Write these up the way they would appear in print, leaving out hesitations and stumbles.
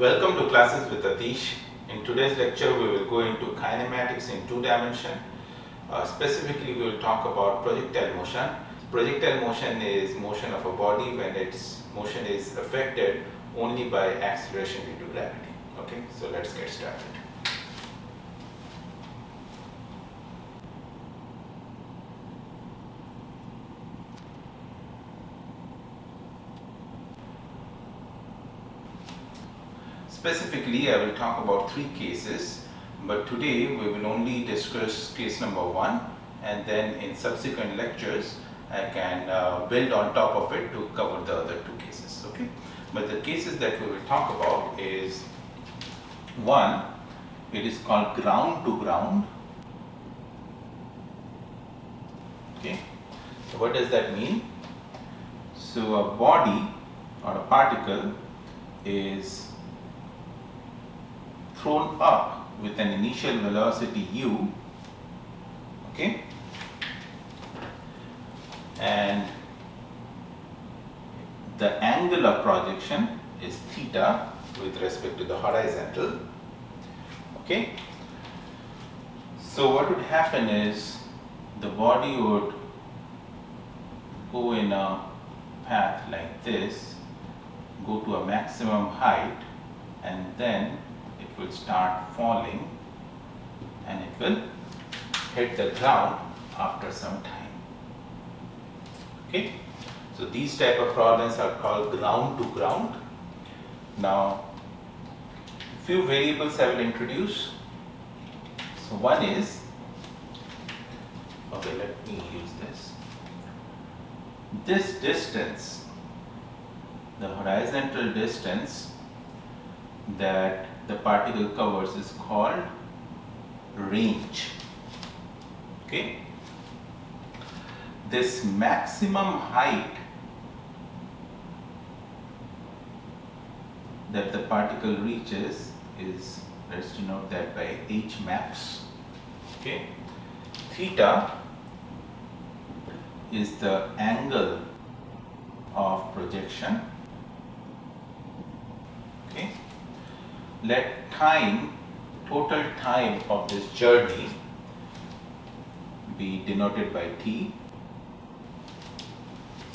Welcome to Classes with Atish. In today's lecture, we will go into kinematics in 2 dimension. Specifically, we will talk about projectile motion. Projectile motion is motion of a body when its motion is affected only by acceleration due to gravity. Okay, so let's get started. Specifically, I will talk about 3 cases, but today we will only discuss case number 1, and then in subsequent lectures I can build on top of it to cover the other 2 cases. Okay, but the cases that we will talk about is 1, it is called ground to ground. Okay, so what does that mean? So a body or a particle is thrown up with an initial velocity u, okay, and the angle of projection is theta with respect to the horizontal. Okay, so what would happen is the body would go in a path like this, go to a maximum height, and then it will start falling and it will hit the ground after some time. Okay, so these type of problems are called ground to ground. Now, few variables I will introduce. So one is, okay, let me use this distance, the horizontal distance that the particle covers is called range. Okay, this maximum height that the particle reaches is, let's denote that by h max. Okay, theta is the angle of projection. Okay, let time, total time of this journey be denoted by t.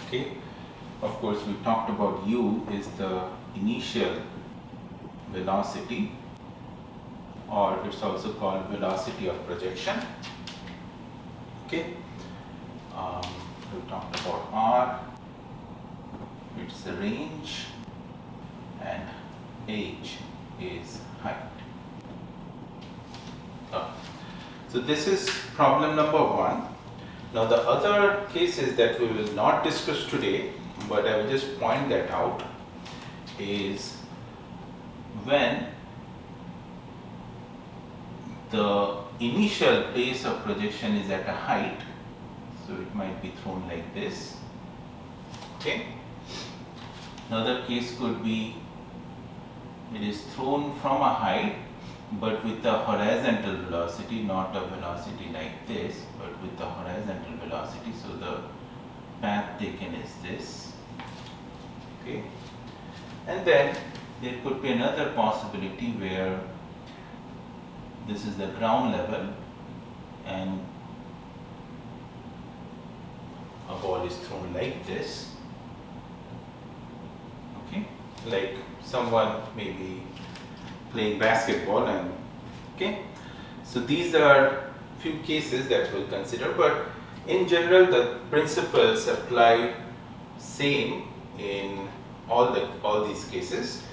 Okay, of course we talked about u is the initial velocity, or it's also called velocity of projection. Okay, we talked about r, it's the range, and h is height. So this is problem number 1. Now the other cases that we will not discuss today, but I will just point that out, is when the initial place of projection is at a height, so it might be thrown like this. Okay, another case could be it is thrown from a height but with the horizontal velocity, not a velocity like this, but with the horizontal velocity, so the path taken is this. Okay, and then there could be another possibility where this is the ground level and a ball is thrown like this. Okay, like someone may be playing basketball, and okay, so these are few cases that we'll consider, but in general the principles apply same in all these cases,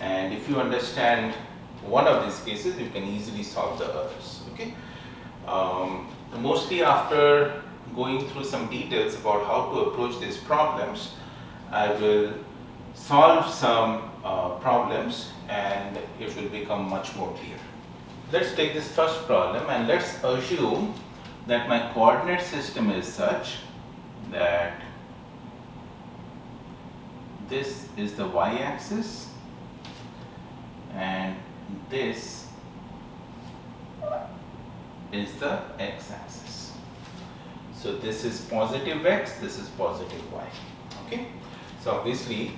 and if you understand one of these cases you can easily solve the others. Okay, mostly after going through some details about how to approach these problems, I will solve some problems and it will become much more clear. Let's take this first problem and let's assume that my coordinate system is such that this is the y-axis and this is the x-axis. So this is positive x, this is positive y. Okay, so obviously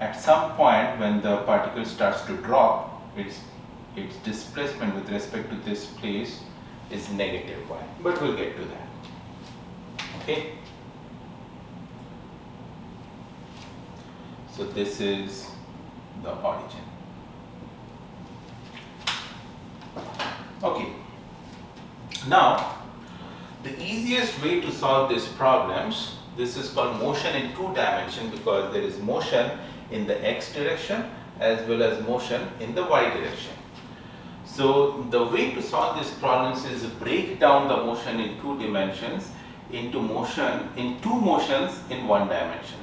at some point when the particle starts to drop, its displacement with respect to this place is negative y, but we'll get to that. Okay. So this is the origin. Okay. Now, the easiest way to solve these problems, this is called motion in 2 dimensions because there is motion in the x direction as well as motion in the y direction. So the way to solve these problems is to break down the motion in 2 dimensions into motion in 2 motions in 1 dimension.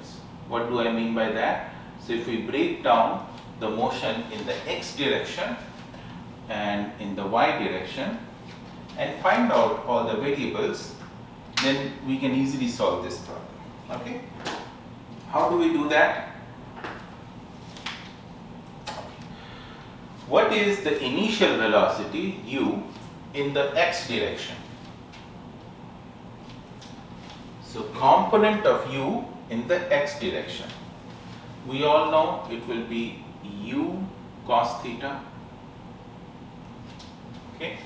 What do I mean by that? So if we break down the motion in the x direction and in the y direction and find out all the variables, then we can easily solve this problem. Okay? How do we do that? What is the initial velocity u in the x direction? So component of u in the x direction. We all know it will be u cos theta. Okay.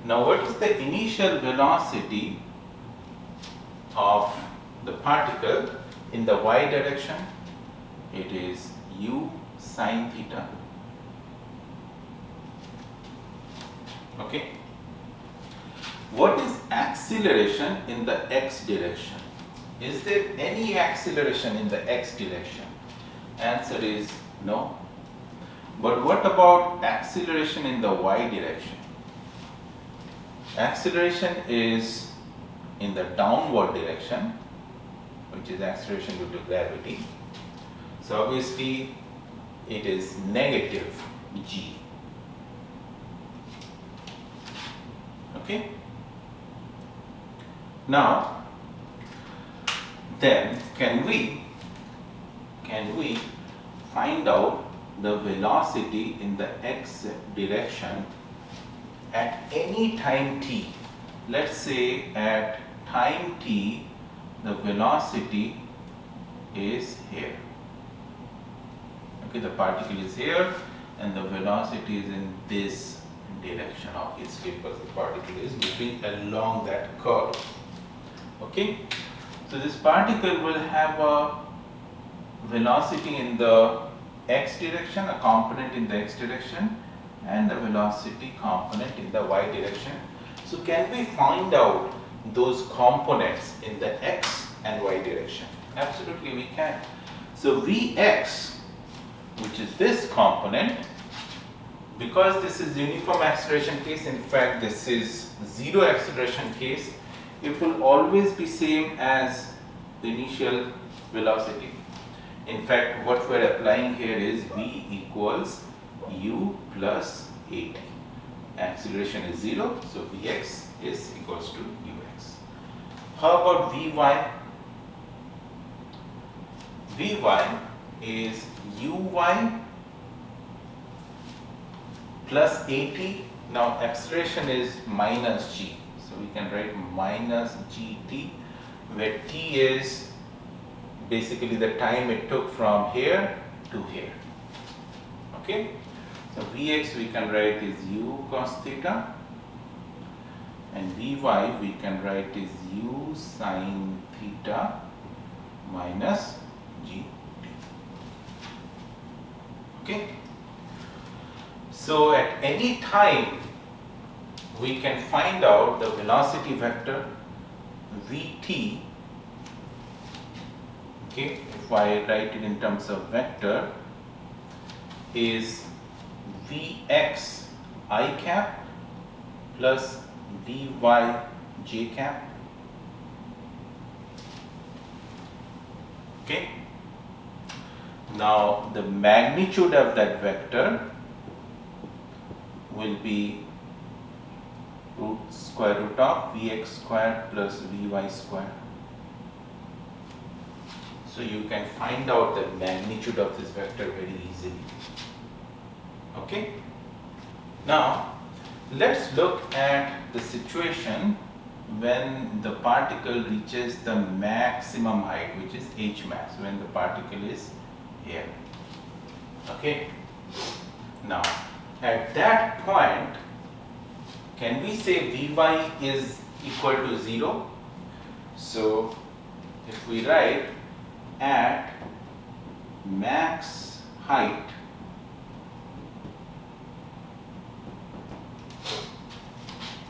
Now what is the initial velocity of the particle in the y direction? It is u sin theta. Okay. What is acceleration in the x direction? Is there any acceleration in the x direction? Answer is no. But what about acceleration in the y direction? Acceleration is in the downward direction, which is acceleration due to gravity. So obviously it is negative g. Okay. Now then can we find out the velocity in the x direction at any time t? Let's say at time t the velocity is here. Okay, the particle is here and the velocity is in this direction obviously because the particle is moving along that curve. Okay. So this particle will have a velocity in the x direction, a component in the x direction, and a velocity component in the y direction. So can we find out those components in the x and y direction? Absolutely we can. So Vx, which is this component, because this is uniform acceleration case, in fact this is zero acceleration case, it will always be same as the initial velocity. In fact, what we are applying here is v equals u plus at. Acceleration is 0, so vx is equals to ux. How about vy? Vy is uy plus at. Now acceleration is minus g. So we can write minus gt, where t is basically the time it took from here to here. Okay. So Vx we can write is u cos theta, and Vy we can write is u sin theta minus gt. Okay. So at any time we can find out the velocity vector Vt. Okay, if I write it in terms of vector, is Vx I cap plus Vy j cap. Okay. Now the magnitude of that vector will be square root of Vx square plus Vy square. So you can find out the magnitude of this vector very easily. Okay. Now let's look at the situation when the particle reaches the maximum height, which is h max, when the particle is here. Okay. Now, at that point, can we say Vy is equal to 0? So, if we write at max height,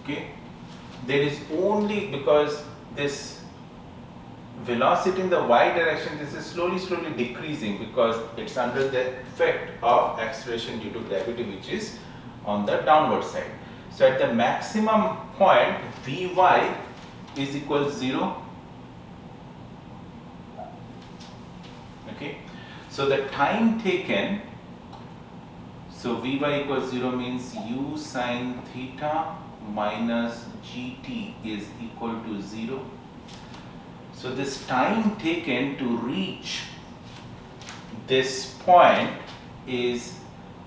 okay, there is only, because this velocity in the y direction, this is slowly decreasing because it's under the effect of acceleration due to gravity, which is on the downward side. So at the maximum point, Vy is equal to 0. Okay. So the time taken, so Vy equals 0 means u sine theta minus gt is equal to 0. So this time taken to reach this point is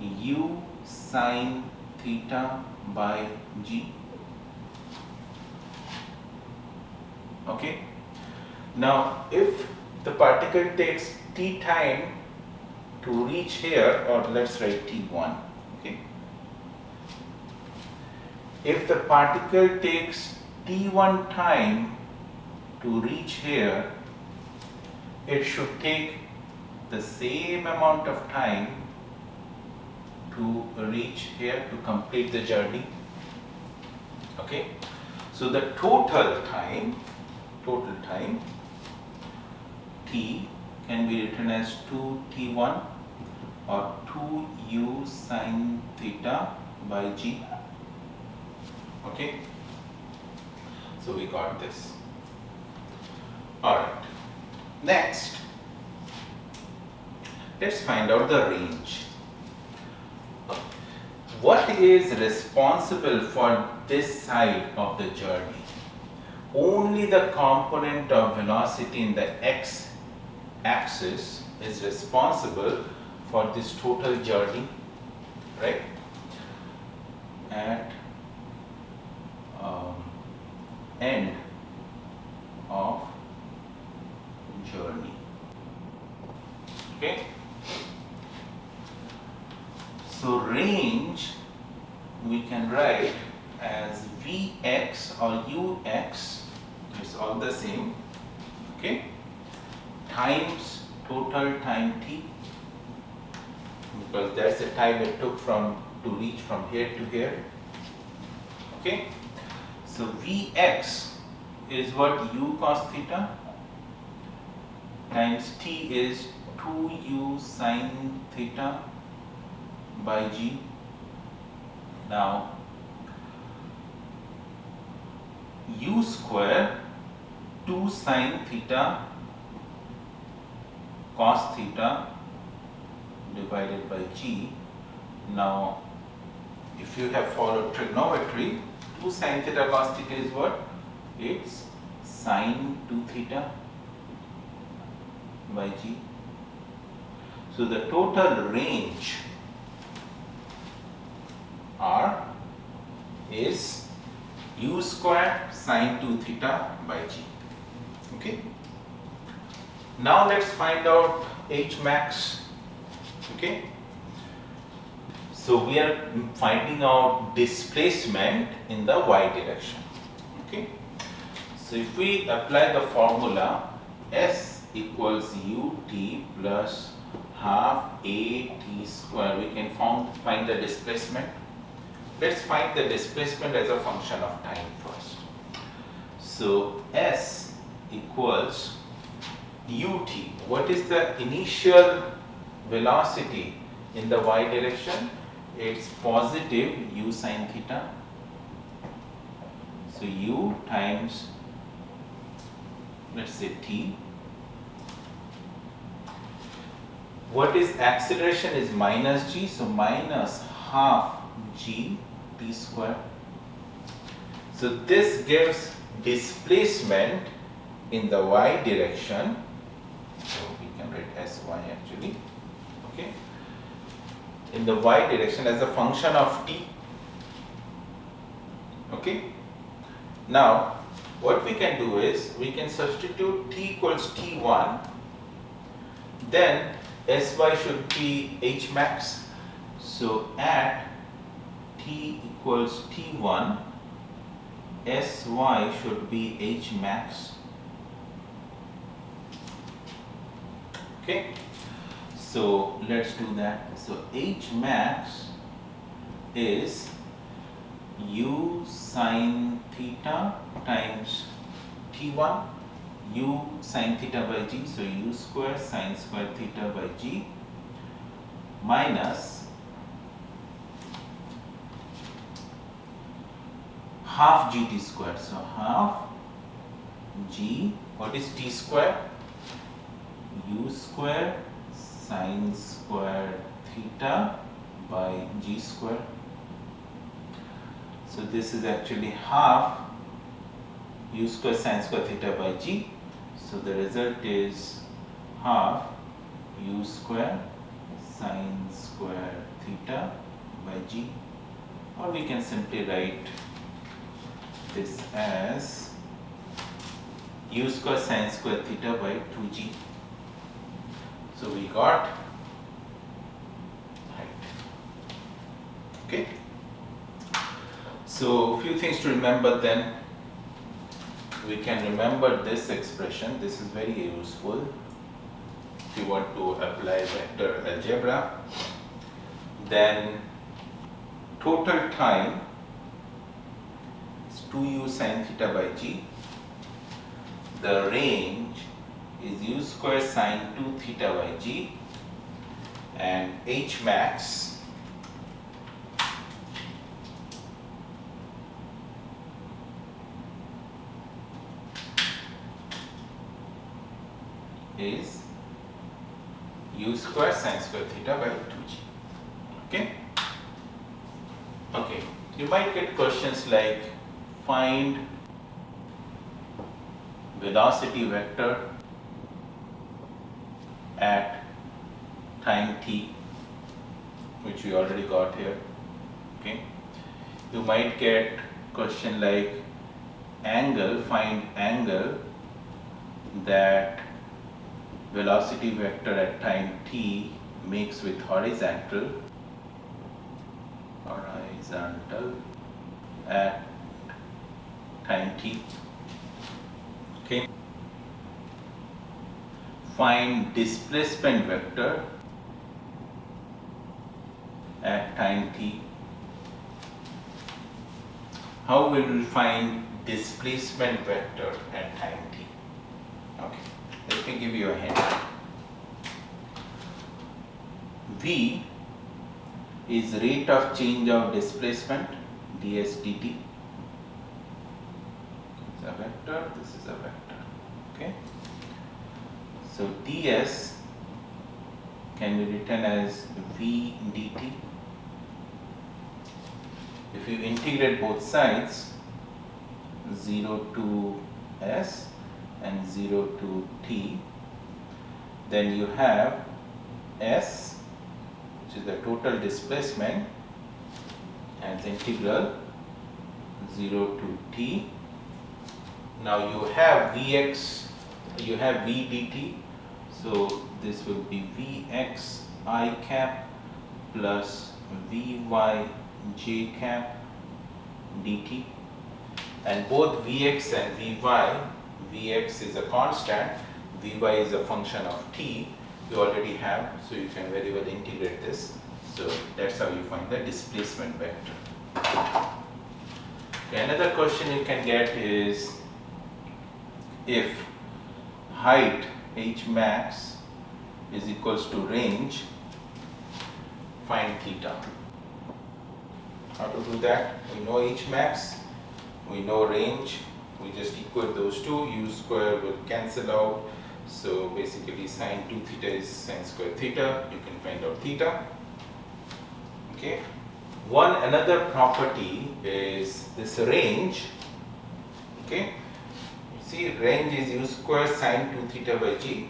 u sine theta by g. Okay. Now, if the particle takes t time to reach here, or let's write t1. Okay. If the particle takes t1 time to reach here, it should take the same amount of time to reach here to complete the journey. Okay. So the total time t can be written as 2t1 or 2u sine theta by g. Okay. So we got this. Alright. Next, let's find out the range. What is responsible for this side of the journey? Only the component of velocity in the x-axis is responsible for this total journey, right? At end of journey. Okay. So range we can write as Vx or Ux, it's all the same, okay, times total time t, because that's the time it took to reach from here to here. Okay. So Vx is what, u cos theta times t is 2u sine theta by g. Now u square 2 sine theta cos theta divided by g. Now if you have followed trigonometry, 2 sine theta cos theta is what? It's sine 2 theta by g. So the total range R is u square sine 2 theta by g. Okay. Now let's find out h max. Okay. So we are finding out displacement in the y direction. Okay. So if we apply the formula, S equals ut plus half a t square, we can find the displacement. Let's find the displacement as a function of time first. So S equals ut. What is the initial velocity in the y direction? It's positive u sine theta. So u times, let's say t. What is acceleration is minus g, so minus half g t square. So this gives displacement in the y direction. So we can write sy actually. Okay. In the y direction as a function of t. Okay. Now what we can do is we can substitute t equals t1, then Sy should be H max. So at T equals T1, Sy should be H max. Okay, so let's do that. So H max is U sine theta times T1, U sine theta by G, so U square sine square theta by G minus half GT square. So half G, what is T square? U square sine square theta by G square. So this is actually half U square sine square theta by G. So the result is half U square sine square theta by G, or we can simply write this as U square sine square theta by 2G. So we got height. Okay. So a few things to remember then. We can remember this expression. This is very useful if you want to apply vector algebra. Then total time is 2U sine theta by G. The range is U square sine 2 theta by G, and H max is U square sine square theta by 2G. Okay? Okay. You might get questions like find velocity vector at time t, which we already got here. Okay. You might get question like angle, find angle that velocity vector at time t makes with horizontal at time t. Okay. Find displacement vector at time t. How will we find displacement vector at time t? Okay, let me give you a hint. V is rate of change of displacement, ds dt. It's a vector, this is a vector. Okay. So ds can be written as v dt. If you integrate both sides, 0 to s and 0 to t, then you have s, which is the total displacement, as integral 0 to t. Now you have vx, you have v dt, so this will be vx I cap plus vy j cap dt, and both vx and vy, vx is a constant, vy is a function of t, you already have, so you can very well integrate this. So that's how you find the displacement vector. Okay, another question you can get is, if height h max is equals to range, find theta. How to do that? We know h max, we know range, we just equate those two, u square will cancel out, so basically sine 2 theta is sine square theta, you can find out theta. Okay. Another property is this range. Okay. You see, range is u square sine 2 theta by g.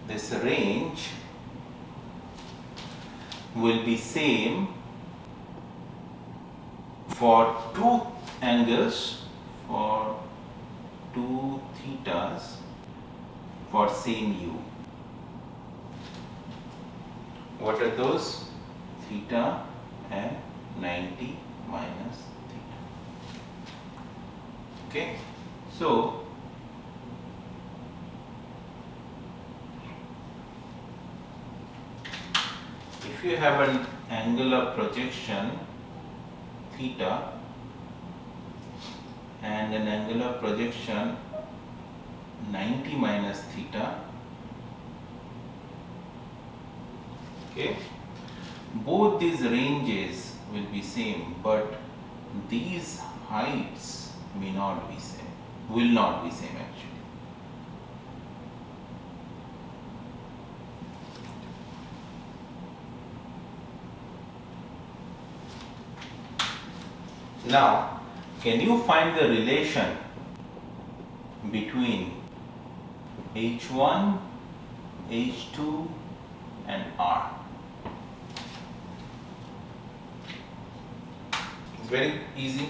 This range will be same for two angles, for two thetas for same u. What are those? Theta and 90 minus theta. Okay, so if you have an angle of projection theta and an angle of projection 90 minus theta, okay, both these ranges will be same, but these heights may not be same, will not be same actually. Now, can you find the relation between H1, H2 and R? It's very easy.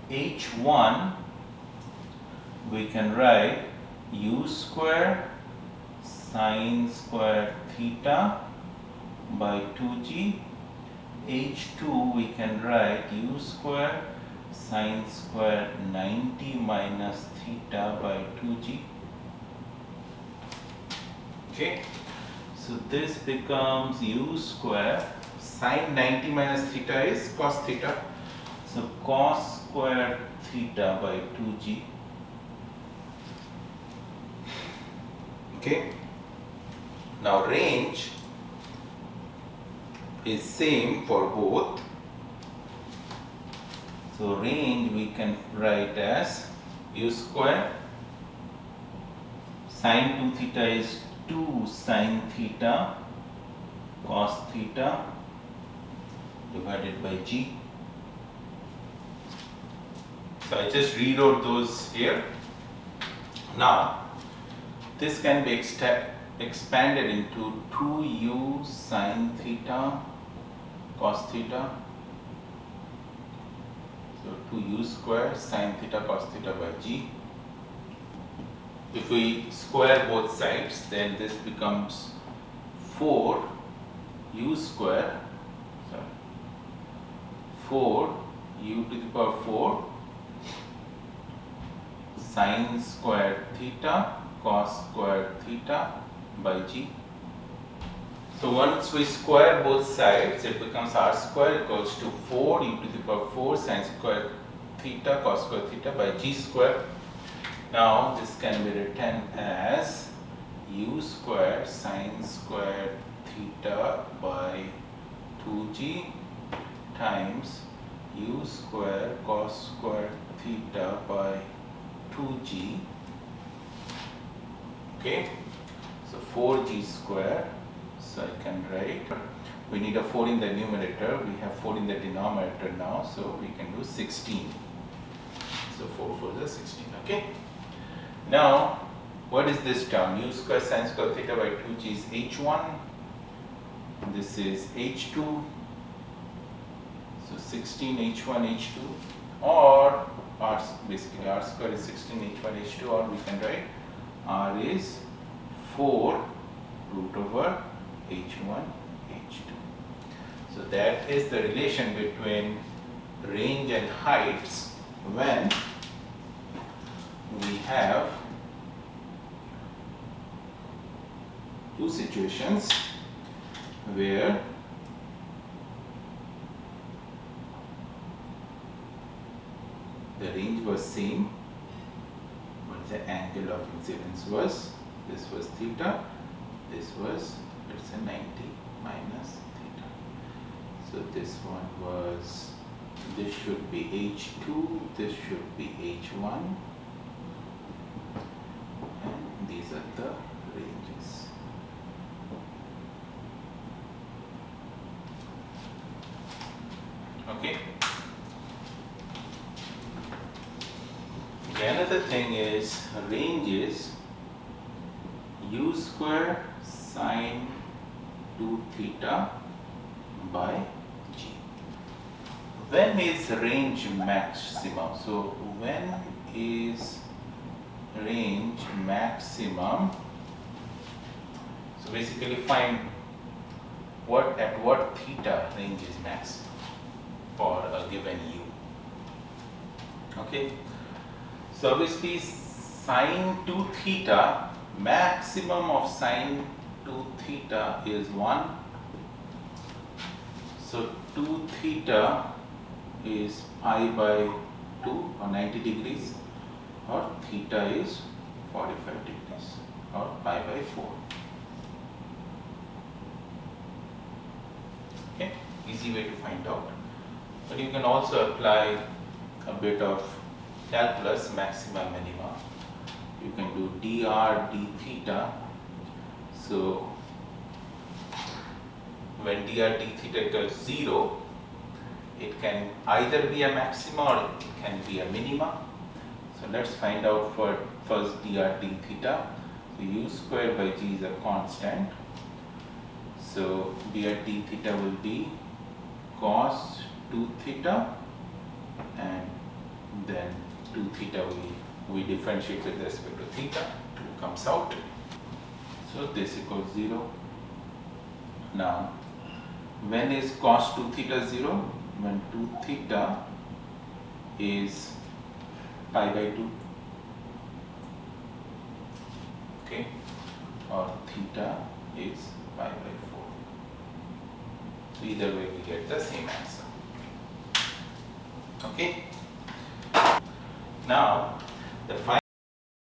H1 we can write u square sine square theta by 2g. H2 we can write u square sine square 90 minus theta by 2g. Okay, so this becomes u square sine 90 minus theta is cos theta, so cos square theta by 2g. Okay, now range is same for both, so range we can write as u square sine 2 theta is 2 sine theta cos theta divided by g. So I just rewrote those here. Now this can be expanded into 2u sine theta cos theta. So 2u square sine theta cos theta by g. If we square both sides, then this becomes 4u square, sorry, 4u to the power 4 sine square theta cos square theta by g. So once we square both sides, it becomes r square equals to 4u to the power 4 sine square theta cos square theta by g square. Now this can be written as u square sine square theta by 2g times u square cos square theta by 2g. Okay, so 4g square, so I can write, we need a 4 in the numerator, we have 4 in the denominator now, so we can do 16. So 4 for the 16, okay. Now, what is this term? U square sine square theta by 2g is h1, this is h2, so 16 h1 h2, or r, basically r square is 16 h1 h2, or we can write r is 4 root over h1 h2. So that is the relation between range and heights when we have two situations where the range was same, but the angle of incidence was, this was theta, this was, let's say 90 minus theta. So this one was, this should be h2, this should be h1, and these are the ranges. Okay. The another thing is range is u square sine 2 theta by g. When is range maximum? So when is range maximum? So basically find at what theta range is maximum for a given u. Okay, so obviously sine 2 theta, maximum of sine 2 theta is 1. So 2 theta is pi by 2 or 90 degrees, or theta is 45 degrees or pi by 4. Okay, easy way to find out. But you can also apply a bit of calculus, maxima, minima. You can do dr d theta. So when dr d theta equals 0, it can either be a maxima or it can be a minima. So let's find out for first dr d theta. So u square by g is a constant. So dr d theta will be cos 2 theta, and then 2 theta we differentiate with respect to theta, 2 comes out. So this equals 0. Now, when is cos 2 theta 0? When 2 theta is pi by 2. Okay, or theta is pi by 4. So either way we get the same answer. Okay. Now the final